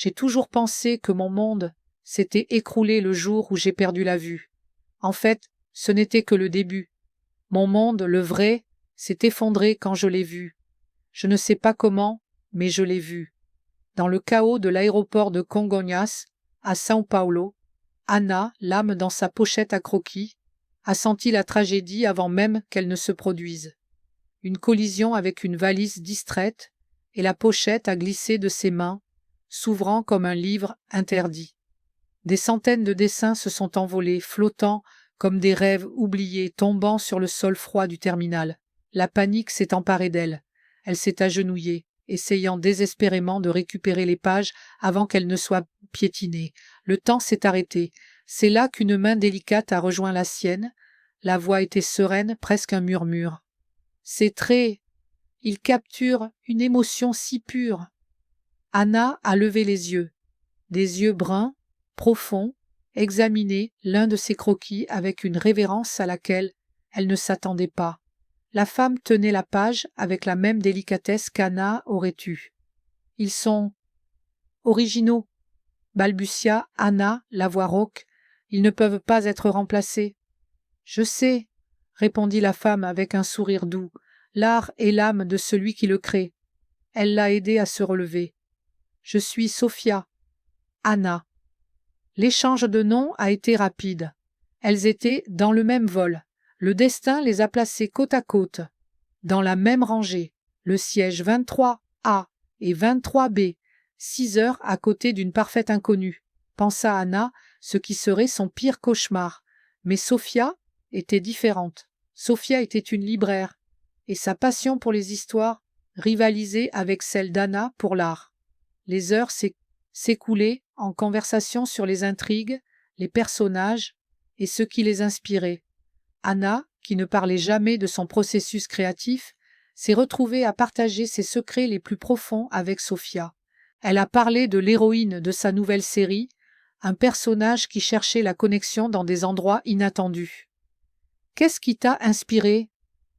J'ai toujours pensé que mon monde s'était écroulé le jour où j'ai perdu la vue. En fait, ce n'était que le début. Mon monde, le vrai, s'est effondré quand je l'ai vu. Je ne sais pas comment, mais je l'ai vu. Dans le chaos de l'aéroport de Congonhas, à São Paulo, Anna, l'âme dans sa pochette à croquis, a senti la tragédie avant même qu'elle ne se produise. Une collision avec une valise distraite, et la pochette a glissé de ses mains, s'ouvrant comme un livre interdit. Des centaines de dessins se sont envolés, flottant comme des rêves oubliés, tombant sur le sol froid du terminal. La panique s'est emparée d'elle. Elle s'est agenouillée, essayant désespérément de récupérer les pages avant qu'elles ne soient piétinées. Le temps s'est arrêté. C'est là qu'une main délicate a rejoint la sienne. La voix était sereine, presque un murmure. Ses traits, ils capturent une émotion si pure. Anna a levé les yeux. Des yeux bruns, profonds, examinés l'un de ses croquis avec une révérence à laquelle elle ne s'attendait pas. La femme tenait la page avec la même délicatesse qu'Anna aurait eue. « Ils sont originaux », balbutia Anna, la voix rauque. « Ils ne peuvent pas être remplacés. »« Je sais, » répondit la femme avec un sourire doux. « L'art est l'âme de celui qui le crée. » Elle l'a aidée à se relever. « Je suis Sophia. » Anna. L'échange de noms a été rapide. Elles étaient dans le même vol. Le destin les a placées côte à côte, dans la même rangée, le siège 23A et 23B, 6 heures à côté d'une parfaite inconnue. Pensa Anna, ce qui serait son pire cauchemar. Mais Sophia était différente. Sophia était une libraire, et sa passion pour les histoires rivalisait avec celle d'Anna pour l'art. Les heures s'écoulaient en conversation sur les intrigues, les personnages et ce qui les inspirait. Anna, qui ne parlait jamais de son processus créatif, s'est retrouvée à partager ses secrets les plus profonds avec Sophia. Elle a parlé de l'héroïne de sa nouvelle série, un personnage qui cherchait la connexion dans des endroits inattendus. « Qu'est-ce qui t'a inspiré ?»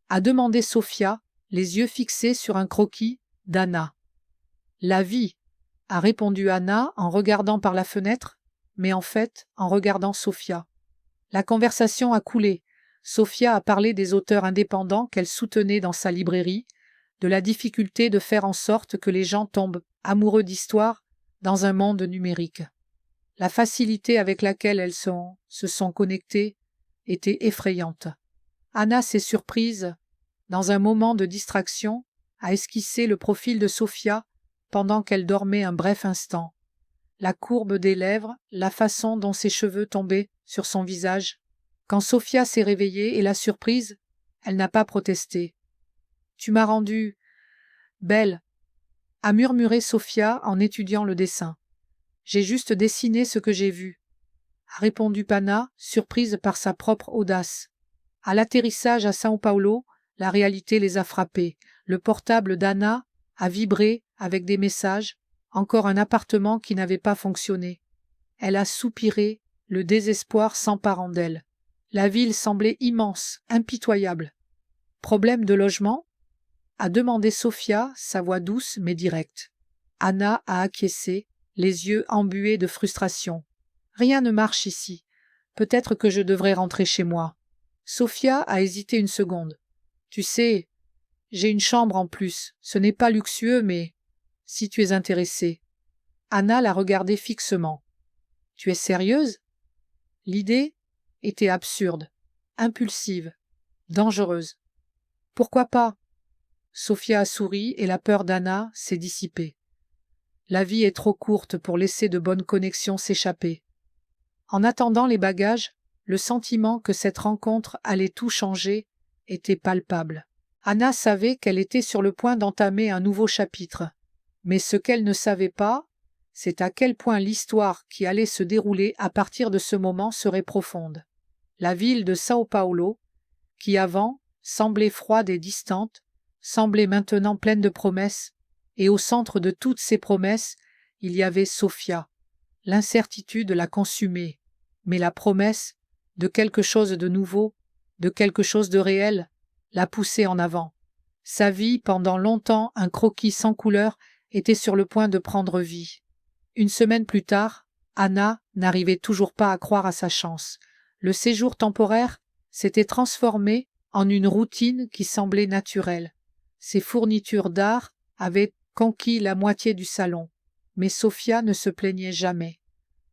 a demandé Sophia, les yeux fixés sur un croquis d'Anna. « La vie », a répondu Anna en regardant par la fenêtre, mais en fait en regardant Sophia. La conversation a coulé. Sophia a parlé des auteurs indépendants qu'elle soutenait dans sa librairie, de la difficulté de faire en sorte que les gens tombent amoureux d'histoire dans un monde numérique. La facilité avec laquelle elles se sont connectées était effrayante. Anna s'est surprise, dans un moment de distraction, à esquisser le profil de Sophia pendant qu'elle dormait un bref instant. La courbe des lèvres, la façon dont ses cheveux tombaient sur son visage. Quand Sophia s'est réveillée et l'a surprise, elle n'a pas protesté. « Tu m'as rendue belle », a murmuré Sophia en étudiant le dessin. « J'ai juste dessiné ce que j'ai vu », a répondu Anna, surprise par sa propre audace. À l'atterrissage à São Paulo, la réalité les a frappés. Le portable d'Anna a vibré avec des messages, encore un appartement qui n'avait pas fonctionné. Elle a soupiré, le désespoir s'emparant d'elle. La ville semblait immense, impitoyable. « Problème de logement ?» a demandé Sophia, sa voix douce mais directe. Anna a acquiescé, les yeux embués de frustration. « Rien ne marche ici. Peut-être que je devrais rentrer chez moi. » Sophia a hésité une seconde. « Tu sais, j'ai une chambre en plus. Ce n'est pas luxueux, mais si tu es intéressée. » Anna l'a regardée fixement. « Tu es sérieuse ?» L'idée était absurde, impulsive, dangereuse. « Pourquoi pas ?» Sophia a souri et la peur d'Anna s'est dissipée. La vie est trop courte pour laisser de bonnes connexions s'échapper. En attendant les bagages, le sentiment que cette rencontre allait tout changer était palpable. Anna savait qu'elle était sur le point d'entamer un nouveau chapitre, mais ce qu'elle ne savait pas, c'est à quel point l'histoire qui allait se dérouler à partir de ce moment serait profonde. La ville de São Paulo, qui avant semblait froide et distante, semblait maintenant pleine de promesses, et au centre de toutes ces promesses, il y avait Sophia. L'incertitude la consumait, mais la promesse de quelque chose de nouveau, de quelque chose de réel, la poussait en avant. Sa vie, pendant longtemps un croquis sans couleur, était sur le point de prendre vie. Une semaine plus tard, Anna n'arrivait toujours pas à croire à sa chance. Le séjour temporaire s'était transformé en une routine qui semblait naturelle. Ses fournitures d'art avaient conquis la moitié du salon, mais Sophia ne se plaignait jamais.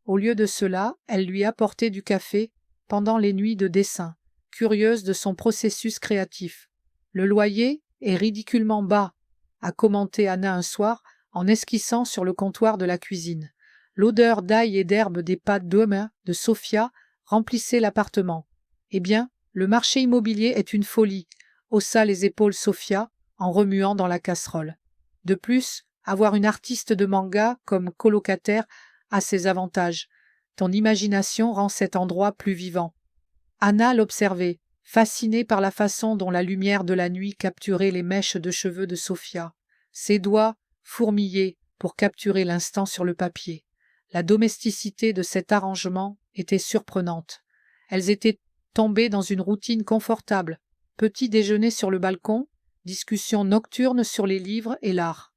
Au lieu de cela, elle lui apportait du café pendant les nuits de dessin, curieuse de son processus créatif. Le loyer est ridiculement bas, a commenté Anna un soir en esquissant sur le comptoir de la cuisine. L'odeur d'ail et d'herbe des pâtes d'homme de Sophia remplissait l'appartement. Eh bien, le marché immobilier est une folie, haussa les épaules Sophia en remuant dans la casserole. De plus, avoir une artiste de manga comme colocataire a ses avantages. Ton imagination rend cet endroit plus vivant. Anna l'observait, fascinée par la façon dont la lumière de la nuit capturait les mèches de cheveux de Sophia. Ses doigts fourmillaient pour capturer l'instant sur le papier. La domesticité de cet arrangement était surprenante. Elles étaient tombées dans une routine confortable. Petit déjeuner sur le balcon, discussion nocturne sur les livres et l'art.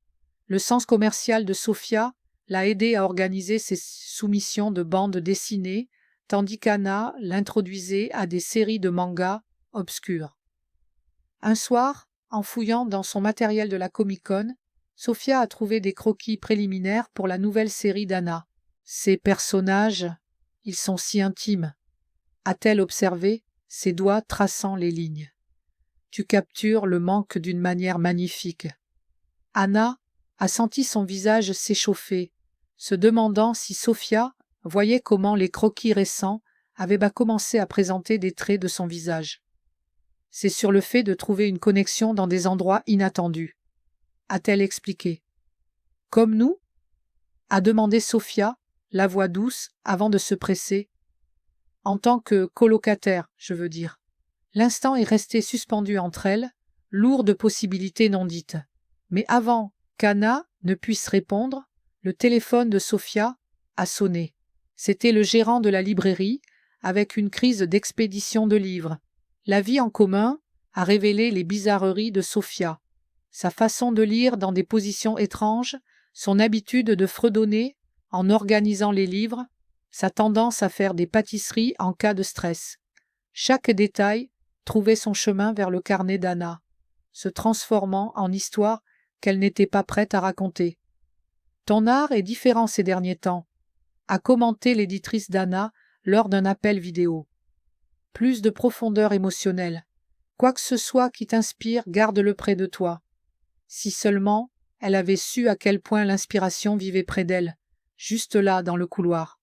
Le sens commercial de Sophia l'a aidé à organiser ses soumissions de bandes dessinées, tandis qu'Anna l'introduisait à des séries de mangas obscurs. Un soir, en fouillant dans son matériel de la Comic-Con, Sophia a trouvé des croquis préliminaires pour la nouvelle série d'Anna. Ces personnages, ils sont si intimes, a-t-elle observé, ses doigts traçant les lignes. Tu captures le manque d'une manière magnifique. Anna a senti son visage s'échauffer, se demandant si Sophia voyait comment les croquis récents avaient commencé à présenter des traits de son visage. C'est sur le fait de trouver une connexion dans des endroits inattendus, a-t-elle expliqué. Comme nous, a demandé Sophia, la voix douce, avant de se presser. En tant que colocataire, je veux dire. L'instant est resté suspendu entre elles, lourd de possibilités non dites. Mais avant qu'Anna ne puisse répondre, le téléphone de Sophia a sonné. C'était le gérant de la librairie, avec une crise d'expédition de livres. La vie en commun a révélé les bizarreries de Sophia. Sa façon de lire dans des positions étranges, son habitude de fredonner en organisant les livres, sa tendance à faire des pâtisseries en cas de stress. Chaque détail trouvait son chemin vers le carnet d'Anna, se transformant en histoire qu'elle n'était pas prête à raconter. « Ton art est différent ces derniers temps », a commenté l'éditrice d'Anna lors d'un appel vidéo. « Plus de profondeur émotionnelle. Quoi que ce soit qui t'inspire, garde-le près de toi. » Si seulement elle avait su à quel point l'inspiration vivait près d'elle, juste là dans le couloir.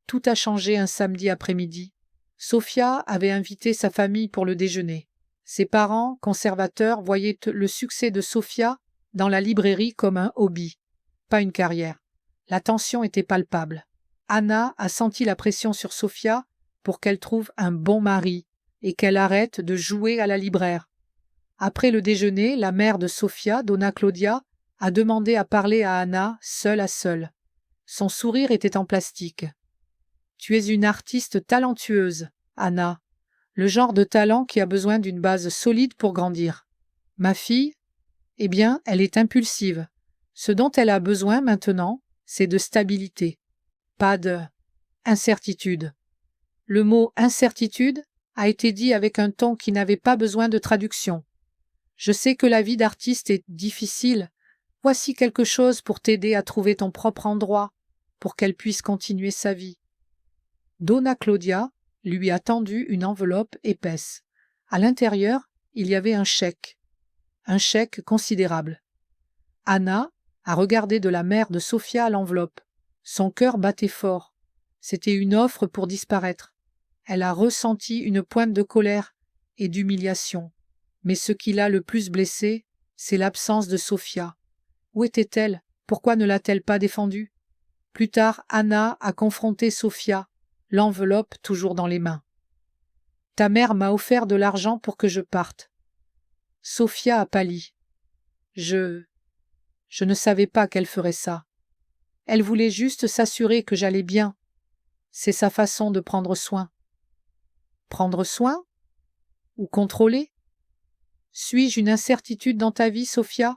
Tout a changé un samedi après-midi. Sophia avait invité sa famille pour le déjeuner. Ses parents, conservateurs, voyaient le succès de Sophia dans la librairie comme un hobby, pas une carrière. La tension était palpable. Anna a senti la pression sur Sophia pour qu'elle trouve un bon mari et qu'elle arrête de jouer à la libraire. Après le déjeuner, la mère de Sophia, Donna Claudia, a demandé à parler à Anna seule à seule. Son sourire était en plastique. « Tu es une artiste talentueuse, Anna, le genre de talent qui a besoin d'une base solide pour grandir. Ma fille, eh bien, elle est impulsive. Ce dont elle a besoin maintenant, c'est de stabilité, pas de incertitude. » Le mot « incertitude » a été dit avec un ton qui n'avait pas besoin de traduction. « Je sais que la vie d'artiste est difficile. Voici quelque chose pour t'aider à trouver ton propre endroit, pour qu'elle puisse continuer sa vie. » Donna Claudia lui a tendu une enveloppe épaisse. À l'intérieur, il y avait un chèque considérable. Anna a regardé de la mère de Sophia l'enveloppe. Son cœur battait fort. C'était une offre pour disparaître. Elle a ressenti une pointe de colère et d'humiliation. Mais ce qui l'a le plus blessée, c'est l'absence de Sophia. Où était-elle? Pourquoi ne l'a-t-elle pas défendue? Plus tard, Anna a confronté Sophia, l'enveloppe toujours dans les mains. « Ta mère m'a offert de l'argent pour que je parte. » Sophia a pâli. Je ne savais pas qu'elle ferait ça. Elle voulait juste s'assurer que j'allais bien. C'est sa façon de prendre soin. Prendre soin? Ou contrôler? Suis-je une incertitude dans ta vie, Sophia?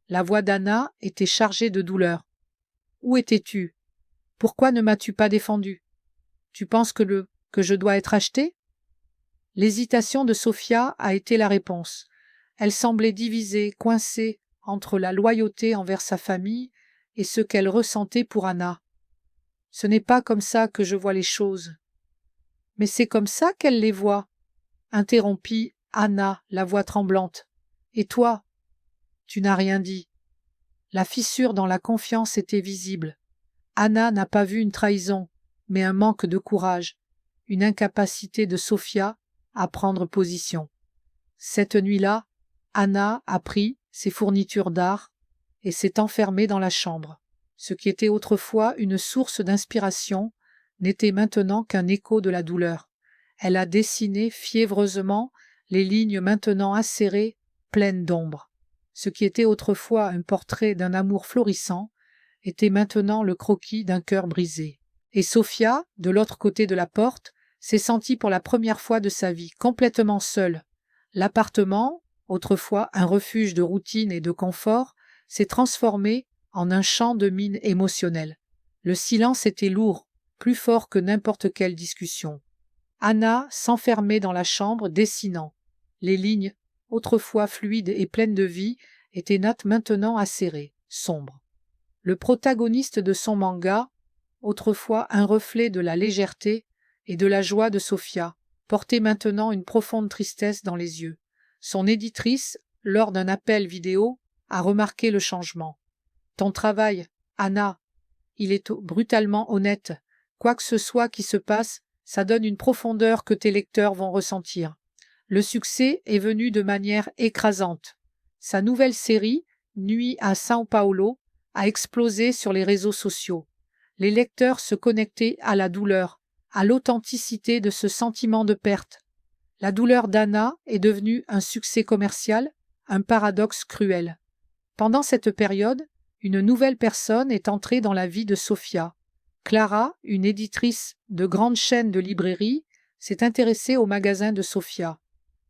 La voix d'Anna était chargée de douleur. Où étais-tu? Pourquoi ne m'as-tu pas défendu? Tu penses que je dois être acheté? L'hésitation de Sophia a été la réponse. Elle semblait divisée, coincée entre la loyauté envers sa famille et ce qu'elle ressentait pour Anna. Ce n'est pas comme ça que je vois les choses. Mais c'est comme ça qu'elle les voit, interrompit Anna, la voix tremblante. Et toi? Tu n'as rien dit. La fissure dans la confiance était visible. Anna n'a pas vu une trahison, mais un manque de courage, une incapacité de Sophia à prendre position. Cette nuit-là, Anna a pris ses fournitures d'art et s'est enfermée dans la chambre. Ce qui était autrefois une source d'inspiration n'était maintenant qu'un écho de la douleur. Elle a dessiné fiévreusement les lignes maintenant acérées, pleines d'ombre. Ce qui était autrefois un portrait d'un amour florissant était maintenant le croquis d'un cœur brisé. Et Sophia, de l'autre côté de la porte, s'est sentie pour la première fois de sa vie complètement seule. L'appartement, autrefois un refuge de routine et de confort, s'est transformé en un champ de mine émotionnelle. Le silence était lourd, plus fort que n'importe quelle discussion. Anna s'enfermait dans la chambre, dessinant. Les lignes, autrefois fluides et pleines de vie, étaient nettes maintenant acérées, sombres. Le protagoniste de son manga, autrefois un reflet de la légèreté et de la joie de Sophia, portait maintenant une profonde tristesse dans les yeux. Son éditrice, lors d'un appel vidéo, a remarqué le changement. « Ton travail, Anna, il est brutalement honnête. Quoi que ce soit qui se passe, ça donne une profondeur que tes lecteurs vont ressentir. Le succès est venu de manière écrasante. Sa nouvelle série, Nuit à São Paulo, a explosé sur les réseaux sociaux. Les lecteurs se connectaient à la douleur, à l'authenticité de ce sentiment de perte. La douleur d'Anna est devenue un succès commercial, un paradoxe cruel. Pendant cette période, une nouvelle personne est entrée dans la vie de Sophia. Clara, une éditrice de grande chaîne de librairie, s'est intéressée au magasin de Sophia.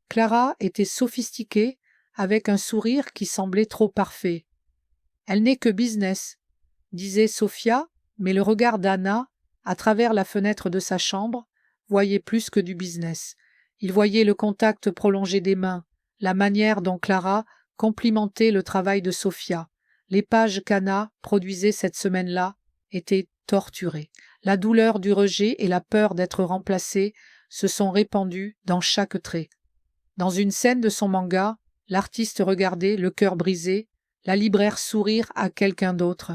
Clara était sophistiquée, avec un sourire qui semblait trop parfait. « Elle n'est que business », disait Sophia, mais le regard d'Anna, à travers la fenêtre de sa chambre, voyait plus que du business. Il voyait le contact prolongé des mains, la manière dont Clara complimentait le travail de Sophia. Les pages qu'Anna produisait cette semaine-là étaient torturées. La douleur du rejet et la peur d'être remplacée se sont répandues dans chaque trait. Dans une scène de son manga, l'artiste regardait, le cœur brisé, la libraire sourire à quelqu'un d'autre,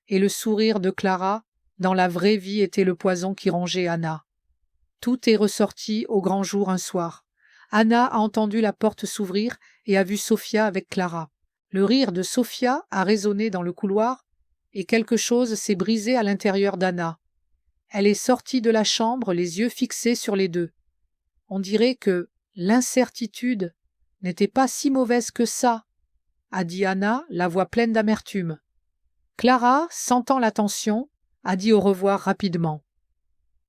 et le sourire de Clara, dans la vraie vie, était le poison qui rongeait Anna. Tout est ressorti au grand jour un soir. Anna a entendu la porte s'ouvrir et a vu Sophia avec Clara. Le rire de Sophia a résonné dans le couloir et quelque chose s'est brisé à l'intérieur d'Anna. Elle est sortie de la chambre, les yeux fixés sur les deux. On dirait que l'incertitude n'était pas si mauvaise que ça, a dit Anna, la voix pleine d'amertume. Clara, sentant la tension, a dit au revoir rapidement.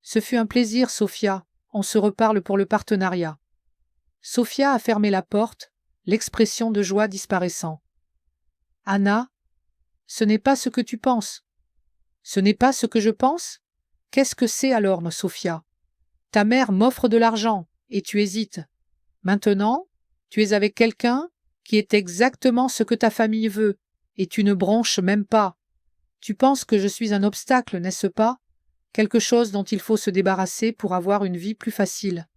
Ce fut un plaisir, Sophia. On se reparle pour le partenariat. Sophia a fermé la porte, l'expression de joie disparaissant. Anna, ce n'est pas ce que tu penses. Ce n'est pas ce que je pense? Qu'est-ce que c'est alors, Sophia? Ta mère m'offre de l'argent et tu hésites. Maintenant, tu es avec quelqu'un qui est exactement ce que ta famille veut et tu ne bronches même pas. Tu penses que je suis un obstacle, n'est-ce pas? Quelque chose dont il faut se débarrasser pour avoir une vie plus facile.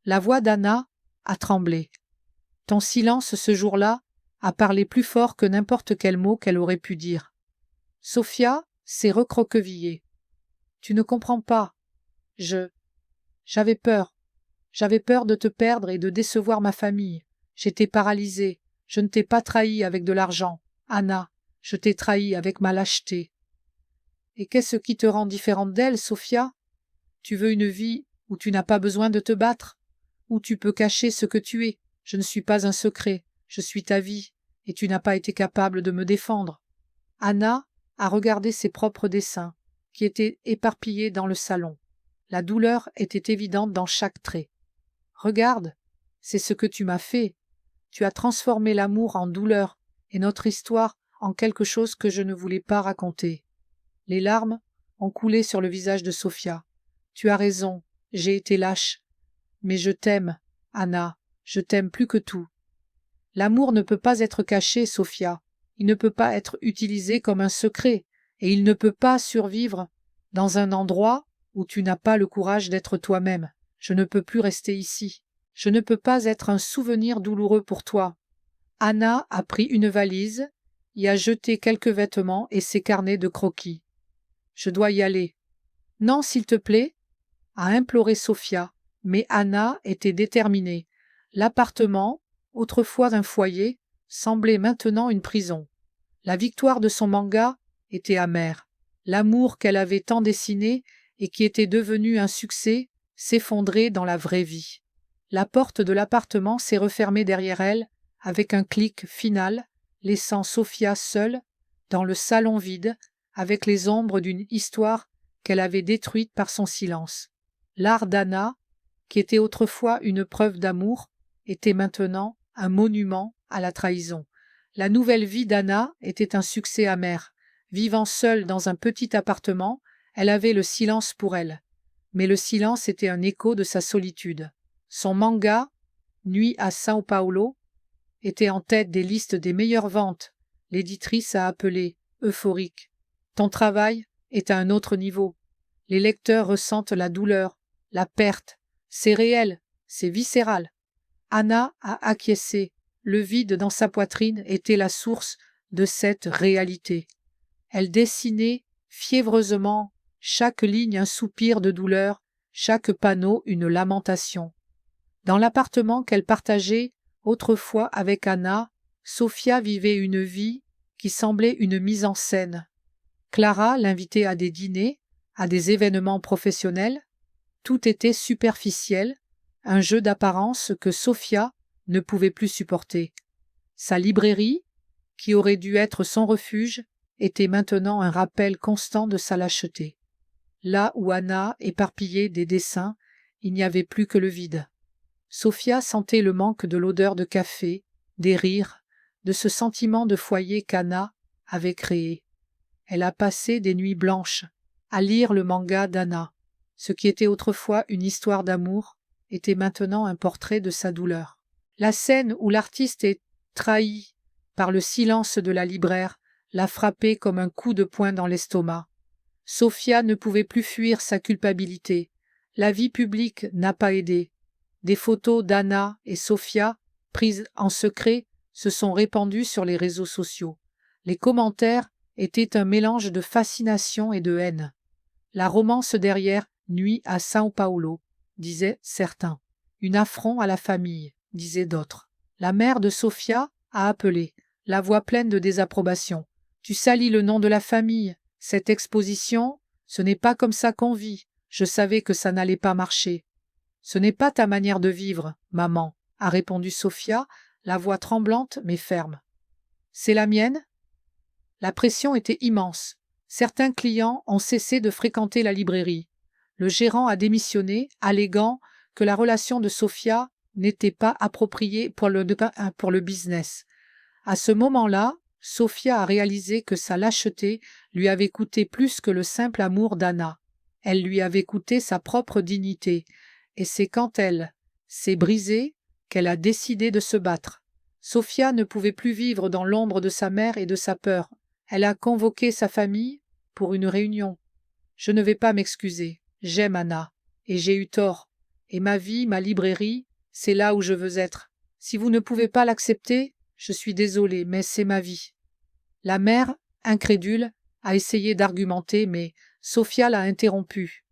La voix d'Anna a tremblé. Ton silence ce jour-là a parlé plus fort que n'importe quel mot qu'elle aurait pu dire. Sophia s'est recroquevillée. Tu ne comprends pas. J'avais peur. J'avais peur de te perdre et de décevoir ma famille. J'étais paralysée. Je ne t'ai pas trahi avec de l'argent. Anna, je t'ai trahi avec ma lâcheté. Et qu'est-ce qui te rend différente d'elle, Sophia? Tu veux une vie où tu n'as pas besoin de te battre, où tu peux cacher ce que tu es. Je ne suis pas un secret, je suis ta vie, et tu n'as pas été capable de me défendre. Anna a regardé ses propres dessins, qui étaient éparpillés dans le salon. La douleur était évidente dans chaque trait. Regarde, c'est ce que tu m'as fait. Tu as transformé l'amour en douleur, et notre histoire en quelque chose que je ne voulais pas raconter. Les larmes ont coulé sur le visage de Sophia. Tu as raison, j'ai été lâche. Mais je t'aime, Anna, je t'aime plus que tout. L'amour ne peut pas être caché, Sophia. Il ne peut pas être utilisé comme un secret, et il ne peut pas survivre dans un endroit où tu n'as pas le courage d'être toi-même. Je ne peux plus rester ici. Je ne peux pas être un souvenir douloureux pour toi. Anna a pris une valise, y a jeté quelques vêtements et ses carnets de croquis. Je dois y aller. Non, s'il te plaît, a imploré Sophia, mais Anna était déterminée. L'appartement, autrefois un foyer, semblait maintenant une prison. La victoire de son manga était amère. L'amour qu'elle avait tant dessiné et qui était devenu un succès s'effondrait dans la vraie vie. La porte de l'appartement s'est refermée derrière elle avec un clic final, laissant Sophia seule dans le salon vide avec les ombres d'une histoire qu'elle avait détruite par son silence. L'art d'Anna, qui était autrefois une preuve d'amour, était maintenant un monument à la trahison. La nouvelle vie d'Anna était un succès amer. Vivant seule dans un petit appartement, elle avait le silence pour elle. Mais le silence était un écho de sa solitude. Son manga, Nuit à São Paulo, était en tête des listes des meilleures ventes. L'éditrice a appelé, euphorique. Ton travail est à un autre niveau. Les lecteurs ressentent la douleur, la perte. C'est réel, c'est viscéral. Anna a acquiescé. Le vide dans sa poitrine était la source de cette réalité. Elle dessinait fiévreusement, chaque ligne un soupir de douleur, chaque panneau une lamentation. Dans l'appartement qu'elle partageait autrefois avec Anna, Sophia vivait une vie qui semblait une mise en scène. Clara l'invitait à des dîners, à des événements professionnels. Tout était superficiel, un jeu d'apparence que Sophia ne pouvait plus supporter. Sa librairie, qui aurait dû être son refuge, était maintenant un rappel constant de sa lâcheté. Là où Anna éparpillait des dessins, il n'y avait plus que le vide. Sophia sentait le manque de l'odeur de café, des rires, de ce sentiment de foyer qu'Anna avait créé. Elle a passé des nuits blanches à lire le manga d'Anna. Ce qui était autrefois une histoire d'amour était maintenant un portrait de sa douleur. La scène où l'artiste est trahi par le silence de la libraire l'a frappé comme un coup de poing dans l'estomac. Sophia ne pouvait plus fuir sa culpabilité. La vie publique n'a pas aidé. Des photos d'Anna et Sophia, prises en secret, se sont répandues sur les réseaux sociaux. Les commentaires étaient un mélange de fascination et de haine. La romance derrière Nuit à São Paulo, disaient certains. Une affront à la famille, disaient d'autres. La mère de Sophia a appelé, la voix pleine de désapprobation. Tu salis le nom de la famille. Cette exposition, ce n'est pas comme ça qu'on vit. Je savais que ça n'allait pas marcher. Ce n'est pas ta manière de vivre, maman, a répondu Sophia, la voix tremblante mais ferme. C'est la mienne? La pression était immense. Certains clients ont cessé de fréquenter la librairie. Le gérant a démissionné, alléguant que la relation de Sophia n'était pas appropriée pour le business. À ce moment-là, Sophia a réalisé que sa lâcheté lui avait coûté plus que le simple amour d'Anna. Elle lui avait coûté sa propre dignité, et c'est quand elle s'est brisée qu'elle a décidé de se battre. Sophia ne pouvait plus vivre dans l'ombre de sa mère et de sa peur. Elle a convoqué sa famille pour une réunion. Je ne vais pas m'excuser. J'aime Anna, et j'ai eu tort. Et ma vie, ma librairie, c'est là où je veux être. Si vous ne pouvez pas l'accepter, je suis désolée, mais c'est ma vie. La mère, incrédule, a essayé d'argumenter, mais Sophia l'a interrompue.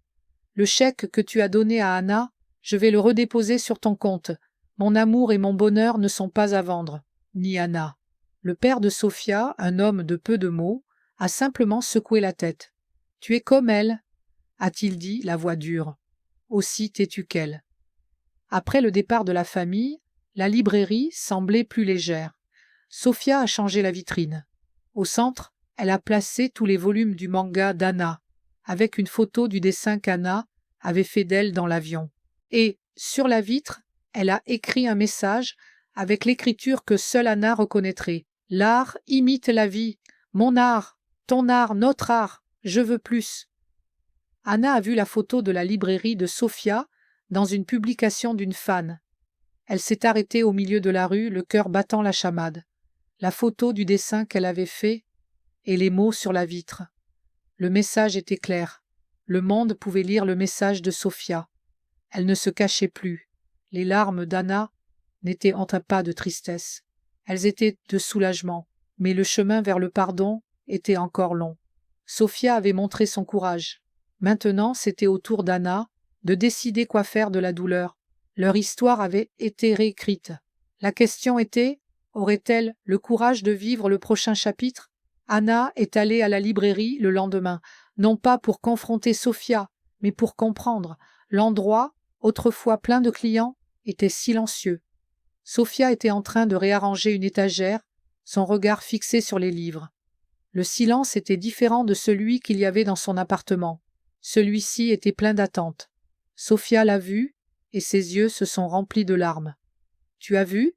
Le chèque que tu as donné à Anna, je vais le redéposer sur ton compte. Mon amour et mon bonheur ne sont pas à vendre, ni Anna. Le père de Sophia, un homme de peu de mots, a simplement secoué la tête. Tu es comme elle, a-t-il dit, la voix dure, aussi têtue qu'elle. Après le départ de la famille, la librairie semblait plus légère. Sophia a changé la vitrine. Au centre, elle a placé tous les volumes du manga d'Anna, avec une photo du dessin qu'Anna avait fait d'elle dans l'avion. Et, sur la vitre, elle a écrit un message avec l'écriture que seule Anna reconnaîtrait. L'art imite la vie. Mon art, ton art, notre art, je veux plus. Anna a vu la photo de la librairie de Sofia dans une publication d'une fan. Elle s'est arrêtée au milieu de la rue, le cœur battant la chamade. La photo du dessin qu'elle avait fait et les mots sur la vitre. Le message était clair. Le monde pouvait lire le message de Sofia. Elle ne se cachait plus. Les larmes d'Anna n'étaient pas de tristesse. Elles étaient de soulagement. Mais le chemin vers le pardon était encore long. Sofia avait montré son courage. Maintenant, c'était au tour d'Anna de décider quoi faire de la douleur. Leur histoire avait été réécrite. La question était, aurait-elle le courage de vivre le prochain chapitre? Anna est allée à la librairie le lendemain, non pas pour confronter Sofia, mais pour comprendre. L'endroit, autrefois plein de clients, était silencieux. Sofia était en train de réarranger une étagère, son regard fixé sur les livres. Le silence était différent de celui qu'il y avait dans son appartement. Celui-ci était plein d'attente. Sofia l'a vu, et ses yeux se sont remplis de larmes. « Tu as vu »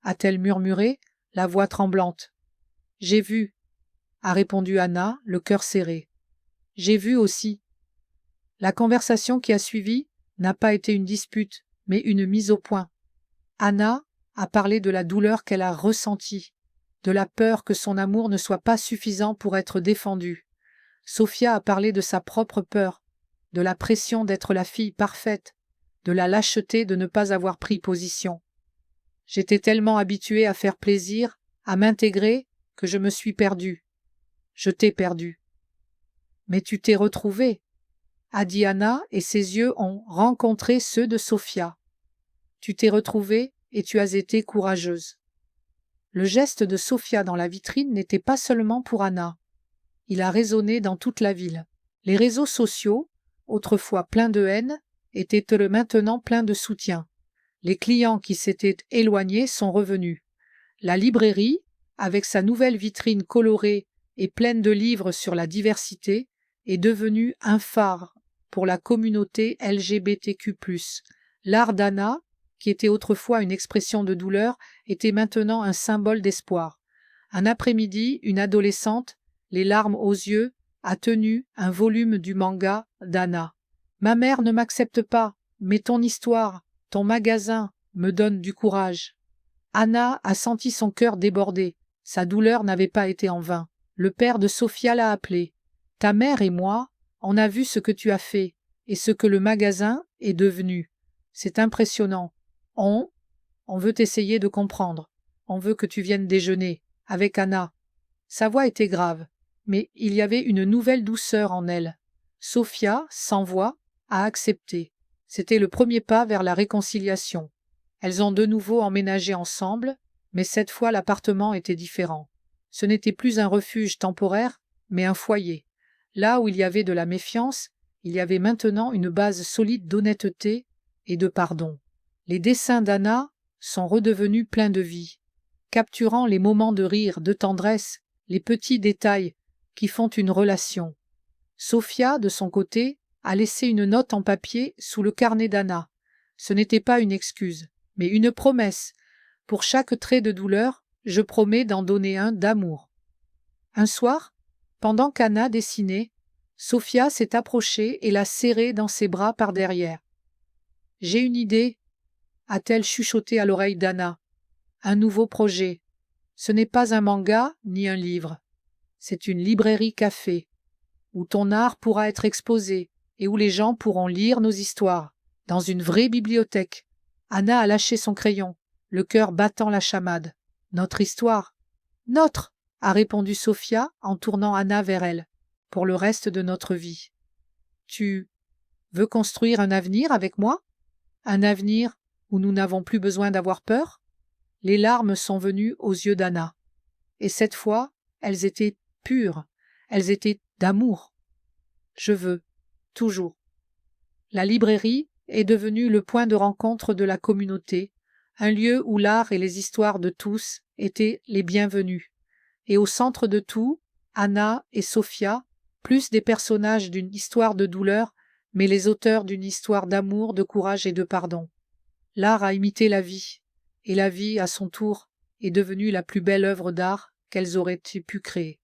a-t-elle murmuré, la voix tremblante. « J'ai vu » a répondu Anna, le cœur serré. « J'ai vu aussi. » La conversation qui a suivi n'a pas été une dispute, mais une mise au point. Anna a parlé de la douleur qu'elle a ressentie, de la peur que son amour ne soit pas suffisant pour être défendu. Sofia a parlé de sa propre peur, de la pression d'être la fille parfaite, de la lâcheté de ne pas avoir pris position. J'étais tellement habituée à faire plaisir, à m'intégrer, que je me suis perdue. Je t'ai perdue. Mais tu t'es retrouvée, a dit Anna, et ses yeux ont rencontré ceux de Sofia. Tu t'es retrouvée et tu as été courageuse. Le geste de Sofia dans la vitrine n'était pas seulement pour Anna. Il a résonné dans toute la ville. Les réseaux sociaux, autrefois pleins de haine, étaient maintenant pleins de soutien. Les clients qui s'étaient éloignés sont revenus. La librairie, avec sa nouvelle vitrine colorée et pleine de livres sur la diversité, est devenue un phare pour la communauté LGBTQ+. L'art d'Anna, qui était autrefois une expression de douleur, était maintenant un symbole d'espoir. Un après-midi, une adolescente, les larmes aux yeux, a tenu un volume du manga d'Anna. « Ma mère ne m'accepte pas, mais ton histoire, ton magasin me donne du courage. » Anna a senti son cœur déborder. Sa douleur n'avait pas été en vain. Le père de Sofia l'a appelée. « Ta mère et moi, on a vu ce que tu as fait et ce que le magasin est devenu. C'est impressionnant. On veut essayer de comprendre. On veut que tu viennes déjeuner avec Anna. » Sa voix était grave, mais il y avait une nouvelle douceur en elle. Sofia, sans voix, a accepté. C'était le premier pas vers la réconciliation. Elles ont de nouveau emménagé ensemble, mais cette fois l'appartement était différent. Ce n'était plus un refuge temporaire, mais un foyer. Là où il y avait de la méfiance, il y avait maintenant une base solide d'honnêteté et de pardon. Les dessins d'Anna sont redevenus pleins de vie, capturant les moments de rire, de tendresse, les petits détails qui font une relation. Sofia, de son côté, a laissé une note en papier sous le carnet d'Anna. Ce n'était pas une excuse, mais une promesse. Pour chaque trait de douleur, je promets d'en donner un d'amour. Un soir, pendant qu'Anna dessinait, Sofia s'est approchée et l'a serrée dans ses bras par derrière. « J'ai une idée, » a-t-elle chuchoté à l'oreille d'Anna. « Un nouveau projet. Ce n'est pas un manga ni un livre. C'est une librairie café, où ton art pourra être exposé et où les gens pourront lire nos histoires, dans une vraie bibliothèque. » Anna a lâché son crayon, le cœur battant la chamade. « Notre histoire. »« Notre !» a répondu Sofia en tournant Anna vers elle. « Pour le reste de notre vie. »« Tu veux construire un avenir avec moi ? Un avenir où nous n'avons plus besoin d'avoir peur ?» Les larmes sont venues aux yeux d'Anna. Et cette fois, elles étaient pures, elles étaient d'amour. « Je veux, toujours. » La librairie est devenue le point de rencontre de la communauté, un lieu où l'art et les histoires de tous étaient les bienvenus. Et au centre de tout, Anna et Sofia, plus des personnages d'une histoire de douleur, mais les auteurs d'une histoire d'amour, de courage et de pardon. L'art a imité la vie, et la vie, à son tour, est devenue la plus belle œuvre d'art qu'elles auraient pu créer.